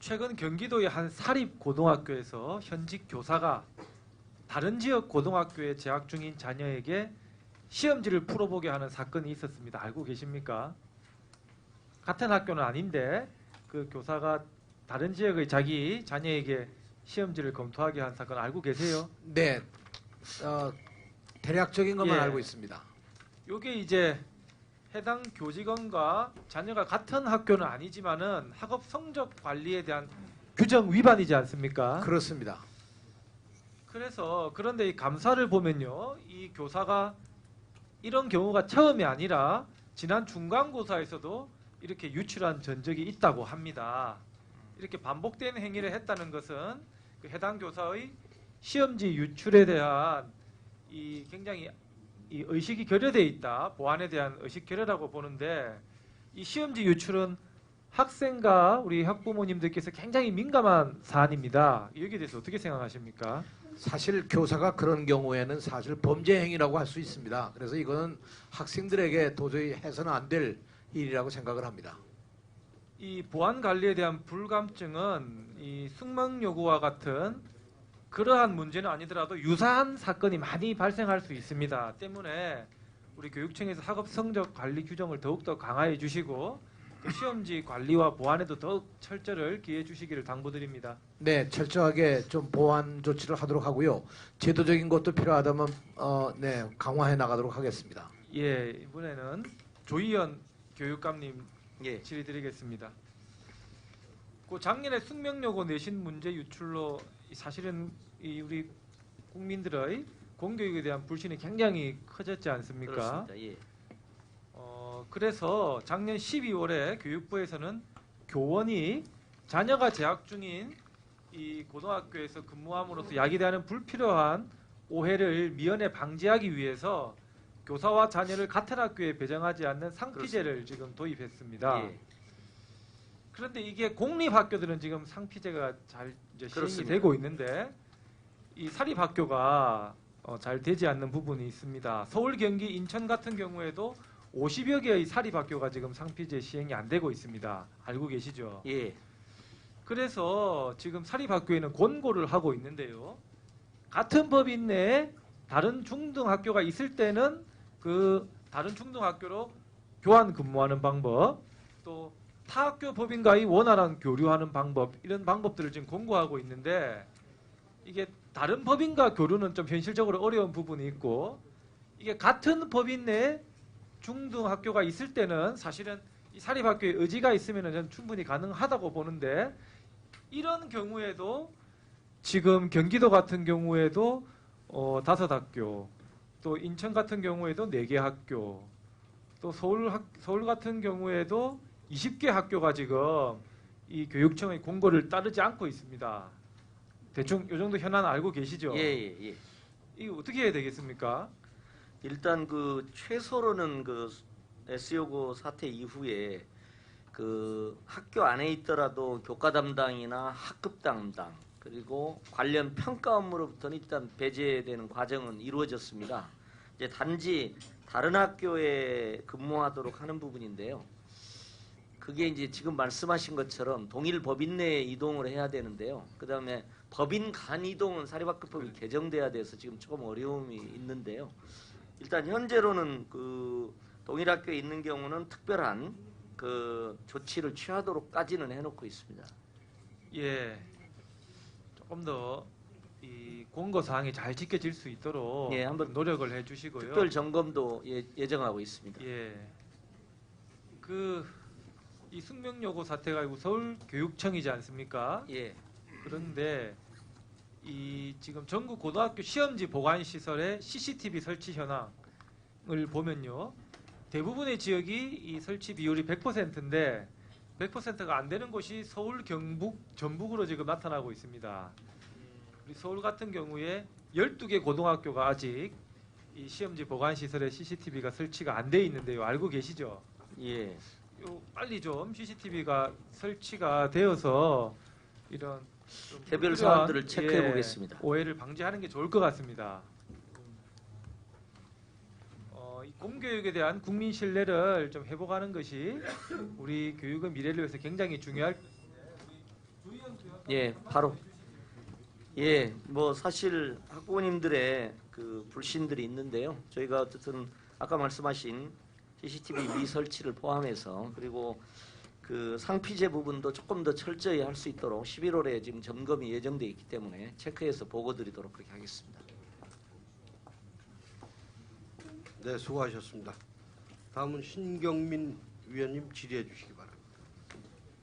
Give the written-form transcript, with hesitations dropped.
최근 경기도의 한 사립 고등학교에서 현직 교사가 다른 지역 고등학교에 재학 중인 자녀에게 시험지를 풀어보게 하는 사건이 있었습니다. 알고 계십니까? 같은 학교는 아닌데 그 교사가 다른 지역의 자기 자녀에게 시험지를 검토하게 한 사건 알고 계세요? 네, 대략적인 것만 예. 알고 있습니다. 이게 이제 해당 교직원과 자녀가 같은 학교는 아니지만은 학업 성적 관리에 대한 규정 위반이지 않습니까? 그렇습니다. 그래서 그런데 이 감사를 보면요, 이 교사가 이런 경우가 처음이 아니라 지난 중간고사에서도 이렇게 유출한 전적이 있다고 합니다. 이렇게 반복된 행위를 했다는 것은 그 해당 교사의 시험지 유출에 대한 이 굉장히 이 의식이 결여되어 있다, 보안에 대한 의식 결여라고 보는데, 이 시험지 유출은 학생과 우리 학부모님들께서 굉장히 민감한 사안입니다. 여기에 대해서 어떻게 생각하십니까? 사실 교사가 그런 경우에는 사실 범죄 행위라고 할 수 있습니다. 그래서 이거는 학생들에게 도저히 해서는 안 될 일이라고 생각을 합니다. 이 보안 관리에 대한 불감증은 이 숙명 요구와 같은 그러한 문제는 아니더라도 유사한 사건이 많이 발생할 수 있습니다. 때문에 우리 교육청에서 학업 성적 관리 규정을 더욱더 강화해 주시고 그 시험지 관리와 보안에도 더욱 철저를 기해 주시기를 당부드립니다. 네, 철저하게 좀 보완 조치를 하도록 하고요. 제도적인 것도 필요하다면 네, 강화해 나가도록 하겠습니다. 예, 이번에는 조희연 교육감님 예. 질의드리겠습니다. 그 작년에 숙명여고 내신 문제 유출로 사실은 이 우리 국민들의 공교육에 대한 불신이 굉장히 커졌지 않습니까? 그렇습니다. 예. 그래서 작년 12월에 교육부에서는 교원이 자녀가 재학 중인 이 고등학교에서 근무함으로써 야기되는 불필요한 오해를 미연에 방지하기 위해서 교사와 자녀를 같은 학교에 배정하지 않는 상피제를 지금 도입했습니다. 예. 그런데 이게 공립학교들은 지금 상피제가 잘 이제 시행이 그렇습니다. 되고 있는데 이 사립학교가 잘 되지 않는 부분이 있습니다. 서울, 경기, 인천 같은 경우에도 50여 개의 사립학교가 지금 상피제 시행이 안 되고 있습니다. 알고 계시죠? 예. 그래서 지금 사립학교에는 권고를 하고 있는데요. 같은 법인 내에 다른 중등학교가 있을 때는 그 다른 중등학교로 교환 근무하는 방법, 또 타학교 법인과의 원활한 교류하는 방법, 이런 방법들을 지금 권고하고 있는데 이게 다른 법인과 교류는 좀 현실적으로 어려운 부분이 있고, 이게 같은 법인 내에 중등학교가 있을 때는 사실은 이 사립학교에 의지가 있으면 저는 충분히 가능하다고 보는데, 이런 경우에도 지금 경기도 같은 경우에도 5학교, 또 인천 같은 경우에도 4개 학교, 또 서울 같은 경우에도 20개 학교가 지금 이 교육청의 공고를 따르지 않고 있습니다. 대충 이 정도 현안 알고 계시죠? 예, 예, 예. 이거 어떻게 해야 되겠습니까? 일단 그 최소로는 그 S여고 사태 이후에 그 학교 안에 있더라도 교과 담당이나 학급 담당 그리고 관련 평가 업무로부터는 일단 배제되는 과정은 이루어졌습니다. 이제 단지 다른 학교에 근무하도록 하는 부분인데요. 그게 이제 지금 말씀하신 것처럼 동일 법인 내에 이동을 해야 되는데요. 그다음에 법인 간 이동은 사립학교법이 개정돼야 돼서 지금 조금 어려움이 있는데요. 일단 현재로는 그 동일 학교에 있는 경우는 특별한 그 조치를 취하도록까지는 해놓고 있습니다. 예, 조금 더 이 공고 사항이 잘 지켜질 수 있도록 예, 한번 노력을 해주시고요. 특별 점검도 예정하고 있습니다. 예, 이 숙명여고 사태가 아니고 서울교육청이지 않습니까? 예, 그런데 이 지금 전국 고등학교 시험지 보관 시설의 CCTV 설치 현황을 보면요, 대부분의 지역이 이 설치 비율이 100%인데 100%가 안 되는 곳이 서울, 경북, 전북으로 지금 나타나고 있습니다. 우리 서울 같은 경우에 12개 고등학교가 아직 이 시험지 보관 시설에 CCTV가 설치가 안 돼 있는데요. 알고 계시죠? 예. 빨리 좀 CCTV가 설치가 되어서 이런 좀 개별 불필요한, 사안들을 체크해 보겠습니다. 오해를 방지하는 게 좋을 것 같습니다. 이 공교육에 대한 국민 신뢰를 좀 회복하는 것이 우리 교육의 미래를 위해서 굉장히 중요할. 예, 바로 예, 뭐 사실 학부모님들의 그 불신들이 있는데요. 저희가 어쨌든 아까 말씀하신 CCTV 미설치를 포함해서 그리고 그 상피제 부분도 조금 더 철저히 할 수 있도록 11월에 지금 점검이 예정돼 있기 때문에 체크해서 보고드리도록 그렇게 하겠습니다. 네, 수고하셨습니다. 다음은 신경민 위원님 질의해 주시기 바랍니다.